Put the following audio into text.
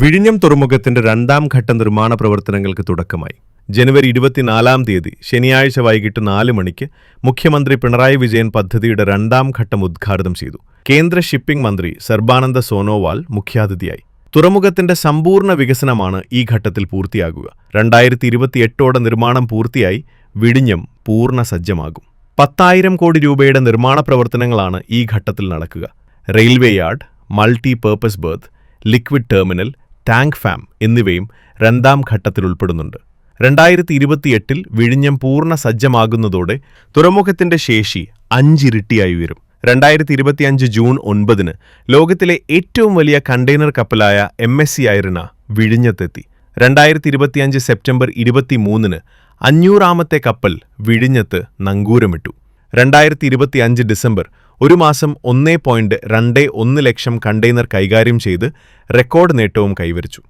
വിഴിഞ്ഞം തുറമുഖത്തിന്റെ രണ്ടാം ഘട്ട നിർമ്മാണ പ്രവർത്തനങ്ങൾക്ക് തുടക്കമായി. ജനുവരി 24 ശനിയാഴ്ച വൈകിട്ട് 4 മണിക്ക് മുഖ്യമന്ത്രി പിണറായി വിജയൻ പദ്ധതിയുടെ രണ്ടാം ഘട്ടം ഉദ്ഘാടനം ചെയ്തു. കേന്ദ്ര ഷിപ്പിംഗ് മന്ത്രി സർബാനന്ദ സോനോവാൾ മുഖ്യാതിഥിയായി. തുറമുഖത്തിന്റെ സമ്പൂർണ്ണ വികസനമാണ് ഈ ഘട്ടത്തിൽ പൂർത്തിയാകുക. 2028ഓടെ നിർമ്മാണം പൂർത്തിയായി വിഴിഞ്ഞം പൂർണ്ണ സജ്ജമാകും. 10,000 കോടി രൂപയുടെ നിർമ്മാണ പ്രവർത്തനങ്ങളാണ് ഈ ഘട്ടത്തിൽ നടക്കുക. Railway yard, multi purpose birth, liquid terminal, tank farm എന്നിവയും രണ്ടാം ഘട്ടത്തിൽ ഉൾപ്പെടുന്നുണ്ട്. 2028 വിഴിഞ്ഞം പൂർണ്ണ സജ്ജമാകുന്നതോടെ തുറമുഖത്തിന്റെ ശേഷി 5 ഇരട്ടിയായി ഉയരും. 2025 ജൂൺ 9 ലോകത്തിലെ ഏറ്റവും വലിയ കണ്ടെയ്നർ കപ്പലായ MSC ഐറിന വിഴിഞ്ഞത്തെത്തി. 2025 സെപ്റ്റംബർ 23 500ാമത്തെ കപ്പൽ വിഴിഞ്ഞത്ത് നങ്കൂരമിട്ടു. 2025 ഡിസംബർ ഒരു മാസം 1.21 ലക്ഷം കണ്ടെയ്നർ കൈകാര്യം ചെയ്ത് റെക്കോർഡ് നേട്ടവും കൈവരിച്ചു.